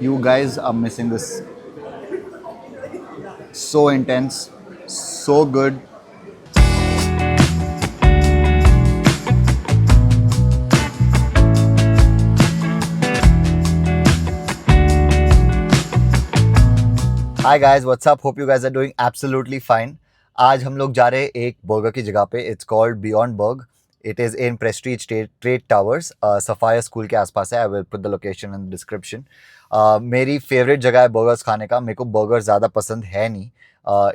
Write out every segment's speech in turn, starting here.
You guys are missing this. So intense, so good. Hi guys, what's up? Hope you guys are doing absolutely fine. आज हम लोग जा रहे हैं एक बर्गर की जगह पे. It's called Beyond Burg. It is in Prestige Trade Towers. सफाया स्कूल के आसपास है. I will put the location in the description. मेरी फेवरेट जगह है बर्गर्स खाने का. मेरे को बर्गर ज़्यादा पसंद है नहीं.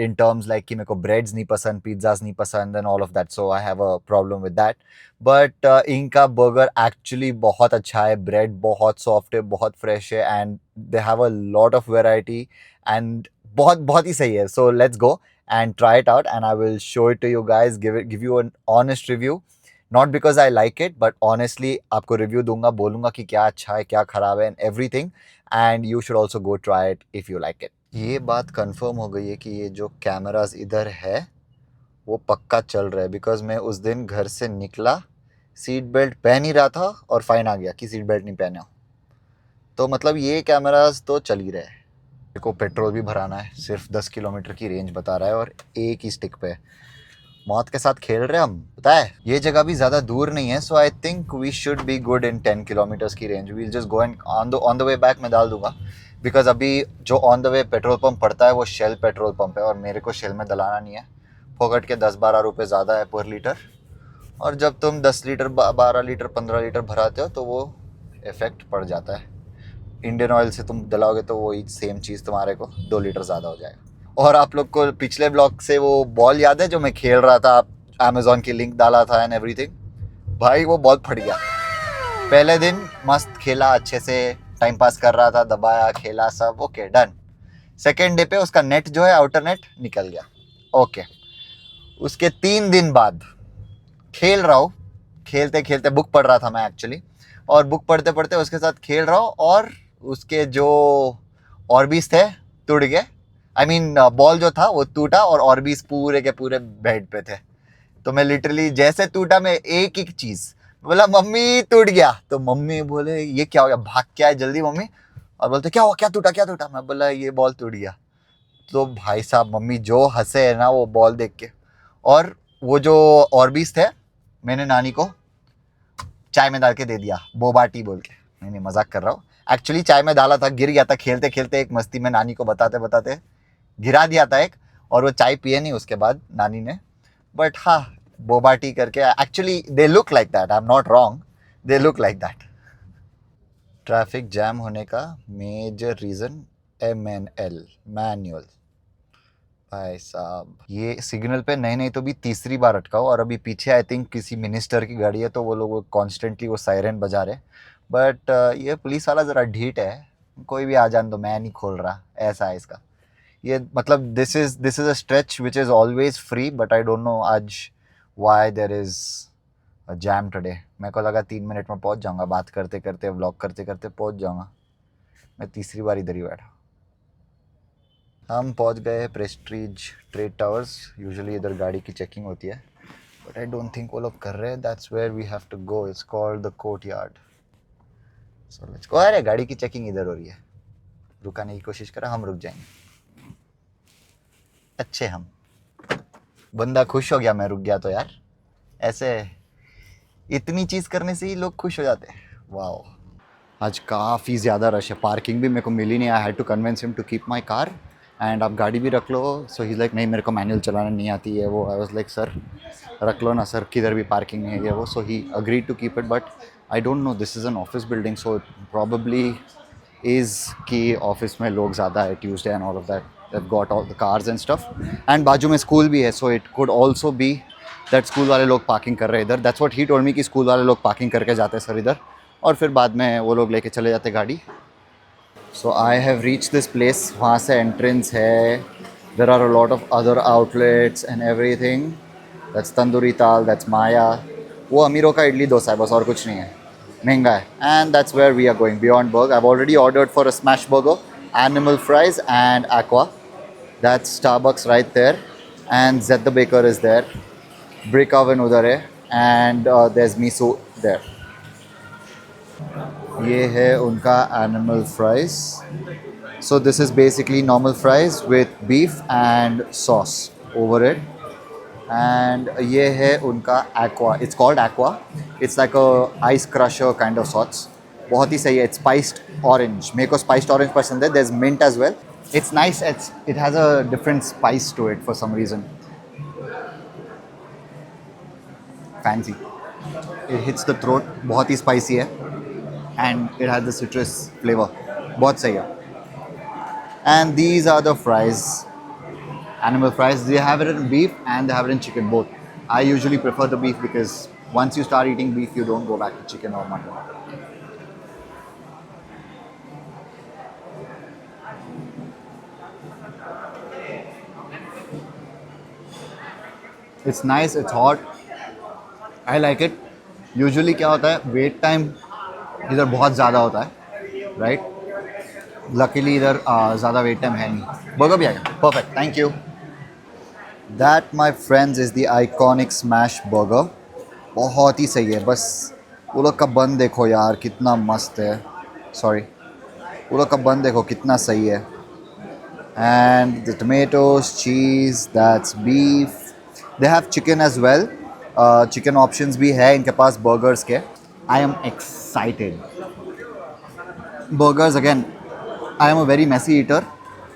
In terms like कि मेरे को ब्रेड्स नहीं पसंद, पिज्ज़ास नहीं पसंद and all of that. So I have a problem with that. But इनका बर्गर एक्चुअली बहुत अच्छा है. ब्रेड बहुत सॉफ्ट है, बहुत फ्रेश है and they have a lot of variety and बहुत बहुत ही सही है. सो let's go and try it out and I will show it to you guys, give you an honest review, not because I like it but honestly आपको review दूंगा, बोलूंगा कि क्या अच्छा है क्या खराब है and everything, and you should also go try it if you like it. ये बात कंफर्म हो गई है कि ये जो कैमरास इधर है वो पक्का चल रहा है बिकॉज मैं उस दिन घर से निकला, सीट बेल्ट पहन ही रहा था और फाइन आ गया कि सीट बेल्ट नहीं पहना. तो मतलब ये कैमरास तो चल ही रहे हैं. मेरे को पेट्रोल भी भराना है, सिर्फ 10 किलोमीटर की रेंज बता रहा है और एक ही स्टिक पे. मौत के साथ खेल रहे हैं हम, पता है. ये जगह भी ज़्यादा दूर नहीं है, so I think we should be good in 10 kilometres की range. We'll just go and on the way back मैं डाल दूंगा बिकॉज अभी जो on the way petrol pump पड़ता है वो शेल पेट्रोल पंप है और मेरे को शेल में डलाना नहीं है. फोकट के 10-12 रुपये ज़्यादा है पर लीटर, और जब तुम 10 लीटर 12 लीटर 15 लीटर भराते हो तो वो इफेक्ट पड़ जाता है. इंडियन ऑयल से तुम डलाओगे तो वही सेम चीज़ तुम्हारे को 2 लीटर ज़्यादा हो जाएगा. और आप लोग को पिछले ब्लॉग से वो बॉल याद है जो मैं खेल रहा था, अमेजोन की लिंक डाला था एंड एवरीथिंग. भाई वो बॉल फट गया. पहले दिन मस्त खेला, अच्छे से टाइम पास कर रहा था, दबाया खेला सब ओके डन. सेकेंड डे पे उसका नेट जो है आउटर नेट निकल गया. ओके उसके 3 दिन बाद खेल रहा हूँ, खेलते खेलते बुक पढ़ रहा था मैं एक्चुअली, और बुक पढ़ते पढ़ते उसके साथ खेल रहा हूँ और उसके जो ऑर्बिस थे टूट गए. आई मीन बॉल जो था वो टूटा और ऑर्बिस पूरे के पूरे बेड पे थे. तो मैं लिटरली जैसे टूटा मैं एक एक चीज़ बोला मम्मी टूट गया. तो मम्मी बोले ये क्या हो गया, भाग के आए जल्दी मम्मी और बोलते क्या हुआ, क्या टूटा क्या टूटा. मैं बोला ये बॉल टूट गया. तो भाई साहब मम्मी जो हंसे है ना वो बॉल देख के. और वो जो ऑर्बिस थे मैंने नानी को चाय में डाल के दे दिया, बोबा टी बोल के. नहीं मजाक कर रहा हूँ, एक्चुअली चाय में डाला था, गिर गया था खेलते खेलते. एक मस्ती में नानी को बताते बताते गिरा दिया था एक, और वो चाय पिए नहीं उसके बाद नानी ने. बट हाँ बोबा टी करके actually they look like that, I am not wrong, they look like that. Traffic jam होने का मेजर रीज़न MNL, मैनुअल. भाई साहब ये सिग्नल पे नई नई तो भी तीसरी बार अटका हो, और अभी पीछे आई थिंक किसी मिनिस्टर की गाड़ी है तो वो लोग कॉन्स्टेंटली वो सायरन बजा रहे. बट ये पुलिस वाला ज़रा ढीठ है, कोई भी आ जान दो मैं नहीं खोल रहा, ऐसा है इसका. ये मतलब this is a stretch which is always free but I don't know आज why there is jam today. मेरे को लगा 3 मिनट में पहुंच जाऊंगा, बात करते करते व्लॉग करते करते पहुंच जाऊंगा. मैं तीसरी बार इधर ही बैठा. हम पहुंच गए प्रेस्टीज ट्रेड टावर्स. यूजुअली इधर गाड़ी की चेकिंग होती है बट आई डोंट थिंक वो लोग कर रहे हैं. That's where we have to go. It's called the courtyard. So let's go. अरे गाड़ी की चेकिंग इधर हो रही है, रुकाने की कोशिश करा, हम रुक जाएंगे. अच्छे हम, बंदा खुश हो गया मैं रुक गया तो यार. ऐसे इतनी चीज़ करने से ही लोग खुश हो जाते हैं. वाओ आज काफ़ी ज़्यादा रश है. पार्किंग भी मेरे को मिली नहीं. I had to convince him to keep my car and आप गाड़ी भी रख लो. सो ही लाइक नहीं मेरे को मैनुअल चलाना नहीं आती है वो. आई वाज लाइक सर रख लो ना सर, किधर भी पार्किंग नहीं है वो. So he agreed to keep it but I don't know, this is an office building so probably is कि ऑफिस में लोग ज़्यादा है Tuesday and all of that, they've got all the cars and stuff. And बाजू में school भी है so it could also be that school वाले लोग पार्किंग कर रहे हैं इधर. That's what he told me कि स्कूल वाले लोग पार्किंग करके जाते हैं सर इधर और फिर बाद में वो लोग लेके चले जाते गाड़ी. So I have reach this place. वहाँ से एंट्रेंस है. There are a lot of other outlets and everything. That's Tandoori Taal, that's माया. वो अमीरों का इडली डोसा है बस, और कुछ नहीं है, महंगा है. And that's where we are going, Beyond Burg. I have already ordered for a smash burger, animal fries and aqua. That's Starbucks right there, and Zed the Baker is there. Brick oven udhar hai, and there's miso there. ये है उनका animal fries. So this is basically normal fries with beef and sauce over it. And ये है उनका aqua. It's called aqua. It's like a ice crusher kind of sauce. बहुत ही सही है. It's spiced orange. मेरे को spiced orange पसंद है. There's mint as well. It's nice. It has a different spice to it for some reason. Fancy. It hits the throat. बहुत ही spicy है. And it has the citrus flavor. बहुत सही है. And these are the fries. Animal fries. They have it in beef and they have it in chicken, both. I usually prefer the beef because once you start eating beef, you don't go back to chicken or mutton. It's nice, it's hot. I like it. Usually क्या होता है, wait time इधर बहुत ज़्यादा होता है, right? Luckily इधर ज़्यादा वेट टाइम है नहीं. बर्गर भी आ गया. Perfect, thank you. That my friends is the iconic smash burger. बहुत ही सही है. बस वो लोग का बन देखो यार, कितना मस्त है. सॉरी, वो लोग का बन देखो कितना सही है. And the tomatoes, cheese, that's beef. They have chicken as well. Chicken options भी है इनके पास बर्गर्स के. I am excited. Burgers again, I am a very messy eater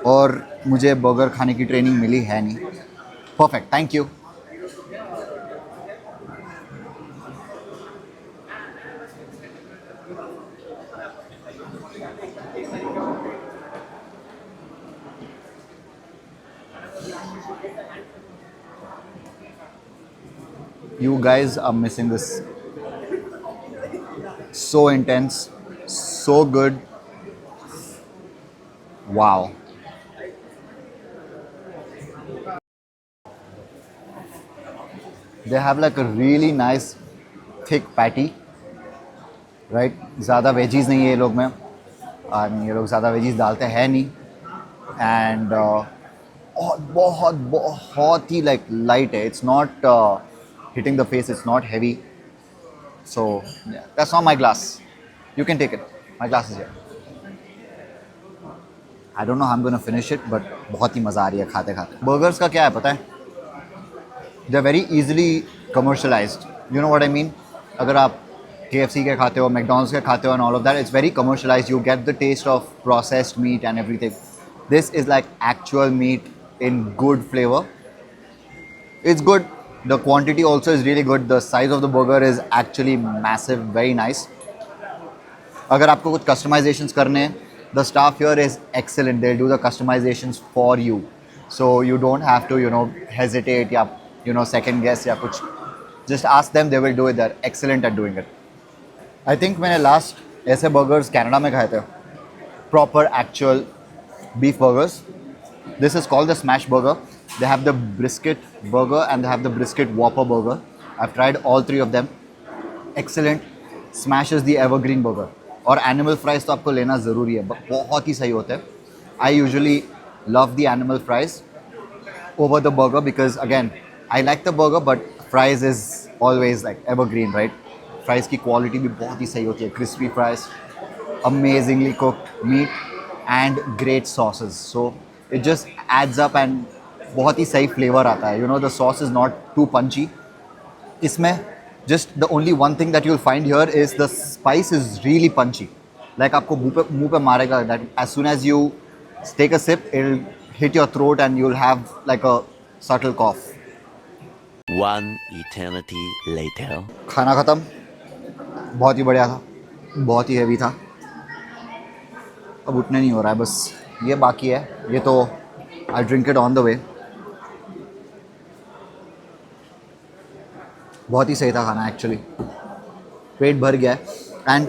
और मुझे बर्गर खाने की ट्रेनिंग मिली है नहीं. Perfect, thank you. You guys are missing this. So intense, so good. Wow. They have like a really nice thick patty, right? ज़्यादा veggies नहीं है ये लोग में. ये लोग ज़्यादा वेजीज डालते हैं नहीं. एंड बहुत बहुत बहुत ही like light है. It's not hitting the face. It's not heavy. So yeah, that's not my glass. You can take it. My glass is here. I don't know how I'm going to finish it, but बहुत ही मज़ा आ रही है खाते खाते. Burgers का क्या है पता है? They're very easily commercialized. You know what I mean? अगर आप KFC के खाते हो, McDonald's के खाते हो and all of that, it's very commercialized. You get the taste of processed meat and everything. This is like actual meat in good flavor. It's good. The quantity also is really good. The size of the burger is actually massive, very nice. अगर आपको कुछ customizations करने हैं, the staff here is excellent. They'll do the customizations for you. So you don't have to, hesitate या, second guess या कुछ. Just ask them, they will do it. They're excellent at doing it. I think मैंने last ऐसे burgers Canada में खाए थे. Proper actual beef burgers. This is called the smash burger. They have the brisket burger and they have the brisket whopper burger. I've tried all three of them. Excellent. Smash is the evergreen burger. और animal fries तो आपको लेना ज़रूरी है. बहुत ही सही होते हैं. I usually love the animal fries over the burger because again, I like the burger but fries is always like evergreen, right? Fries की quality भी बहुत ही सही होती है. Crispy fries, amazingly cooked meat and great sauces. So it just adds up and बहुत ही सही flavor आता है. The sauce is not too punchy. इसमें just the only one thing that you'll find here is the spice is really punchy. Like आपको मुंह पे मारेगा. That as soon as you take a sip, it'll hit your throat and you'll have like a subtle cough. One eternity later. खाना ख़त्म. बहुत ही बढ़िया था. बहुत ही हेवी था. अब उठने नहीं हो रहा है. बस ये बाकी है. ये तो I'll drink it on the way. बहुत ही सही था खाना एक्चुअली. पेट भर गया है. And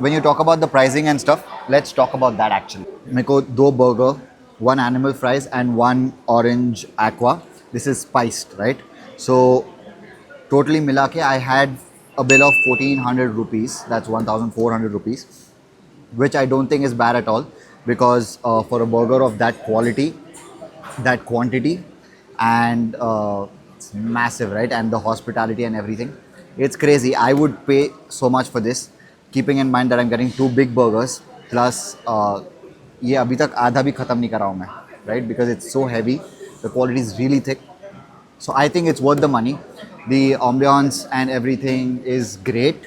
when you talk about the pricing and stuff, let's talk about that actually. मेरे को 2 burger, 1 animal fries and 1 orange aqua. This is spiced, right? So totally मिला के I had a bill of 1400 rupees. That's 1400 rupees, which I don't think is bad at all because for a burger of that quality, that quantity, and it's massive, right? And the hospitality and everything, it's crazy. I would pay so much for this. Keeping in mind that I am getting 2 big burgers plus ये अभी तक आधा भी ख़त्म नहीं करा हूँ मैं, right, because it's so heavy, the quality is really thick. So I think it's worth the money. The ambiance and everything is great.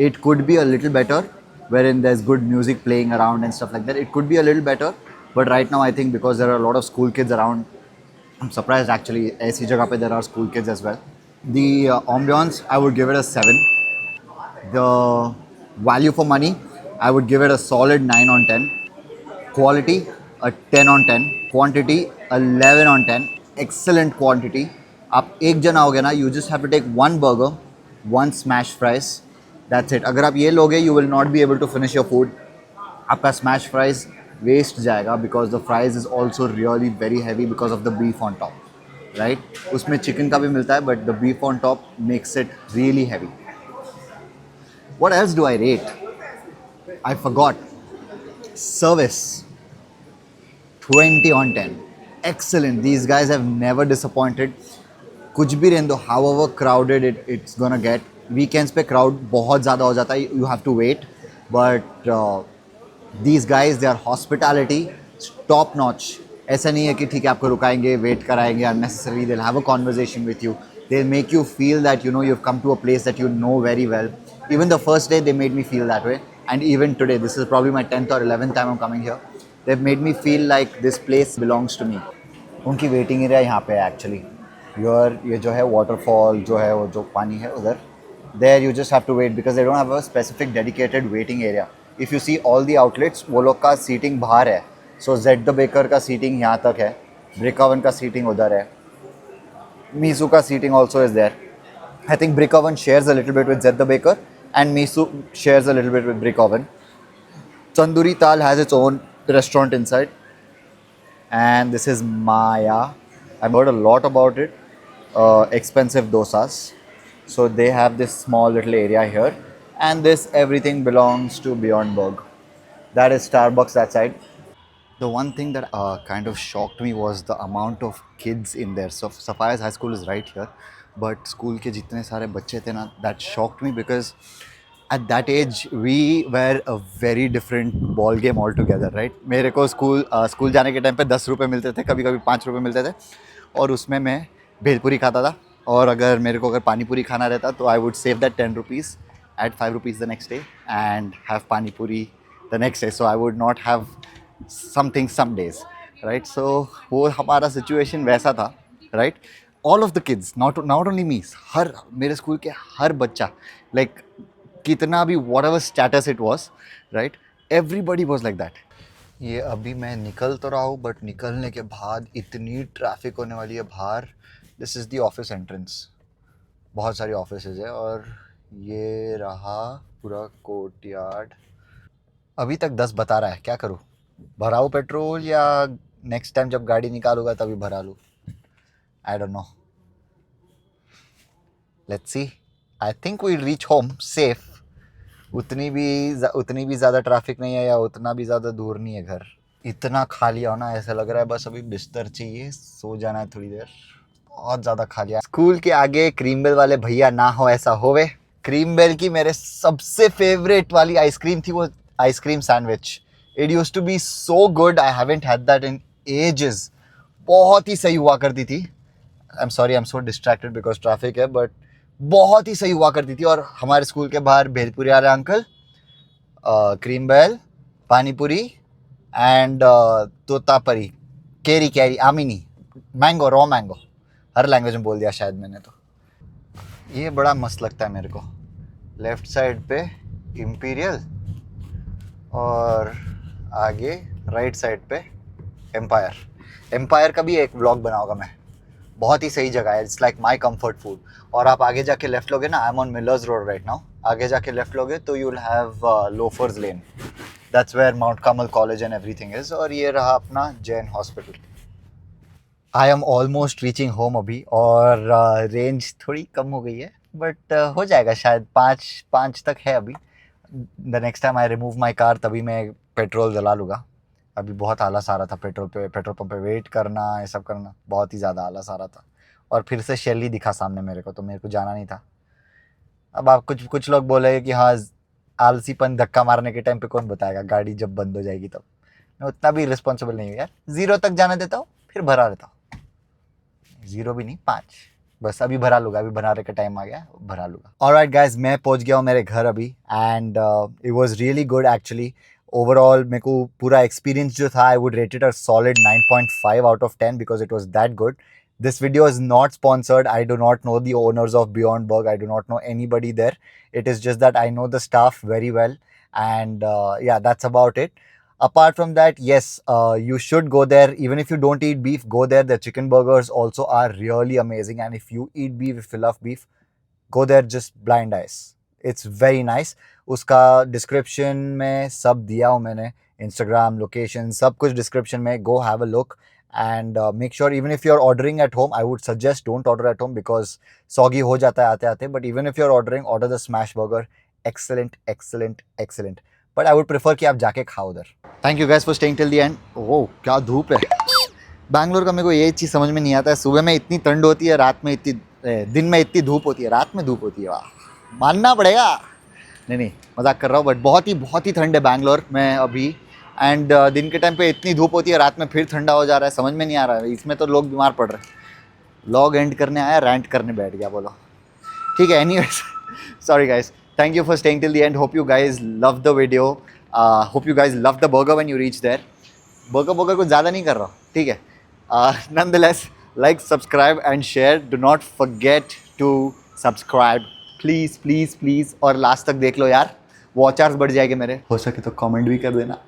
It could be a little better, wherein there's good music playing around and stuff like that. It could be a little better, but right now I think because there are a lot of school kids around, I'm surprised actually. ऐसी जगह पे there are school kids as well. The ambiance, I would give it a 7. The value for money, I would give it a solid 9 on 10. Quality, a 10 on 10. Quantity, 11 on 10. Excellent quantity. आप एक जन आओगे ना, you just have to take one burger, one smash fries. That's it. अगर आप ये लोगे, you will not be able to finish your food. आपका smash fries waste जाएगा because the fries is also really very heavy because of the beef on top, right? उसमें chicken का भी मिलता है, but the beef on top makes it really heavy. What else do I rate? I forgot. Service, 20 on 10. Excellent. These guys have never disappointed. कुछ भी रहने दो, however crowded it's gonna get. Weekends पे crowd बहुत ज़्यादा हो जाता है. You have to wait. But these guys, their hospitality top notch. ऐसा नहीं है कि ठीक है आपको रुकाएंगे, वेट कराएंगे unnecessarily. They'll have a conversation with you. They'll make you feel that you know you've come to a place that you know very well. Even the first day they made me feel that way, and even today, this is probably my 10th or 11th time I'm coming here. They've made me feel like this place belongs to me. उनकी waiting area यहाँ पे है actually. Your ये जो है waterfall जो है वो जो पानी है उधर, there you just have to wait because they don't have a specific dedicated waiting area. If you see all the outlets, वो लोग का सीटिंग बाहर है. सो जेड द बेकर का सीटिंग यहाँ तक है, ब्रिक ओवन का सीटिंग उधर है, मीसू का seating also is there. I think Brick Oven shares a little bit with Zed the Baker, and Misu shares a little bit with Brick Oven. Tandoori Tal has its own restaurant inside, and this is Maya. I've heard a lot about it. Expensive dosas. So they have this small little area here, and this everything belongs to Beyond Burg. That is Starbucks that side. The one thing that kind of shocked me was the amount of kids in there. So Sapphire's High School is right here, but school के जितने सारे बच्चे थे ना, that shocked me because at that age we were a very different ball game altogether, right? मेरे को school जाने के टाइम पे 10 रुपये मिलते थे, कभी कभी 5 रुपये मिलते थे, और उसमें मैं भेलपूरी खाता था. और अगर मेरे को पानी पूरी खाना रहता तो I would save that 10 rupees, at 5 rupees the next day and have pani puri the next day. So I would not have something some days, right. So वो हमारा सिचुएशन वैसा था, right. All of the kids, not only me, हर मेरे school के हर बच्चा, like कितना भी whatever status it was, right, everybody was like that. ये अभी मैं निकल तो रहा हूँ, बट निकलने के बाद इतनी ट्रैफिक होने वाली है बाहर. This is the office entrance. बहुत सारी ऑफिस है, और ये रहा पूरा कोर्टयार्ड. अभी तक 10 बता रहा है, क्या करूँ? भराऊँ पेट्रोल या नेक्स्ट टाइम जब गाड़ी निकालूंगा तभी भरा लूँ? I don't know. Let's see. I think we reach home safe. उतनी भी ज़्यादा ट्रैफिक नहीं है, या उतना भी ज़्यादा दूर नहीं है घर. इतना खाली हो ना, ऐसा लग रहा है बस अभी बिस्तर चाहिए, सो जाना है थोड़ी देर. बहुत ज़्यादा खाली है. स्कूल के आगे क्रीम बेल वाले भैया ना हो ऐसा होवे. क्रीम बेल की मेरे सबसे फेवरेट वाली आइसक्रीम थी वो ice cream sandwich. It use to be so good. I haven't had that in ages. बहुत ही सही हुआ करती थी. I am sorry, I am so distracted because traffic है, बट बहुत ही सही हुआ करती थी. और हमारे स्कूल के बाहर भेलपुरी वाले uncle, Cream Bell, panipuri and totapuri, कैरी आमिनी, मैंगो, रॉ मैंगो, हर लैंग्वेज में बोल दिया शायद मैंने. तो ये बड़ा मस्त लगता है मेरे को. लेफ्ट साइड पे इम्पीरियल, और आगे राइट साइड पे एम्पायर का भी एक व्लॉग बनाऊंगा मैं. बहुत ही सही जगह है. It's like my comfort food. और आप आगे जाके लेफ्ट लोगे ना, I am on Millers road right now. आगे जाके लेफ्ट लोगे तो you will have Loafers lane. That's where Mount Carmel college and everything is. और ये रहा अपना Jain hospital. I am almost reaching home अभी, और रेंज थोड़ी कम हो गई है, बट हो जाएगा शायद. 5 तक है अभी. The next time I remove my car तभी मैं पेट्रोल जला लूँगा. अभी बहुत आलस आ रहा था पेट्रोल पंप पे वेट करना, ये सब करना, बहुत ही ज़्यादा आलस आ रहा था. और फिर से शेली दिखा सामने मेरे को, तो मेरे को जाना नहीं था. अब आप कुछ लोग बोले कि हाँ आलसीपन धक्का मारने के टाइम पे कौन बताएगा, गाड़ी जब बंद हो जाएगी तब। मैं उतना भी रिस्पॉन्सिबल नहीं हूँ यार, 0 तक जाने देता हूँ फिर भरा लेता हूँ। 0 भी नहीं, 5 बस। अभी भरा लूँगा, अभी भराने का टाइम आ गया, भरा लूँगा। ऑलराइट गाइज, मैं पहुँच गया हूँ मेरे घर अभी and it was really good actually. Overall मेरे को पूरा एक्सपीरियंस जो था, I would rate it a solid 9.5 out of 10 because it was that good. This video is not sponsored. I do not know the owners of Beyond Burg. I do not know anybody there. It is just that I know the staff very well. And yeah, that's about it. Apart from that, yes, you should go there. Even if you don't eat beef, go there. The chicken burgers also are really amazing. And if you eat beef, if you love beef, go there just blind eyes. It's very nice. उसका description में सब दिया हूँ मैंने, Instagram location सब कुछ description में. Go have a look and make sure even if you're ordering at home, I would suggest don't order at home because soggy हो जाता है आते आते. But even if you're ordering, order the smash burger. Excellent, excellent, excellent. But I would prefer कि आप जाके खाओ उधर. Thank you guys for staying till the end. Oh, क्या धूप है. बैंगलोर का मेरे को ये चीज़ समझ में नहीं आता है, सुबह में इतनी ठंड होती है, रात में इतनी, दिन में इतनी धूप होती है, रात में धूप होती है. वाह, मानना पड़ेगा. नहीं मजाक कर रहा हूँ, बट बहुत ही ठंड है बैंगलोर में अभी. एंड दिन के टाइम पे इतनी धूप होती है, रात में फिर ठंडा हो जा रहा है, समझ में नहीं आ रहा है. इसमें तो लोग बीमार पड़ रहे हैं. लॉग एंड करने आया, रैंट करने बैठ गया, बोलो. ठीक है, anyways, sorry guys. Thank you for staying till the end. Hope you guys love the video. Hope you guys love the burger when you reach there. Burger कुछ ज़्यादा नहीं कर रहा हूँ, ठीक है. Nonetheless, like, subscribe and share. Do not forget to subscribe. Please, please, please. और last तक देख लो यार, वॉच आवर्स बढ़ जाएंगे मेरे. हो सके तो कमेंट भी कर देना.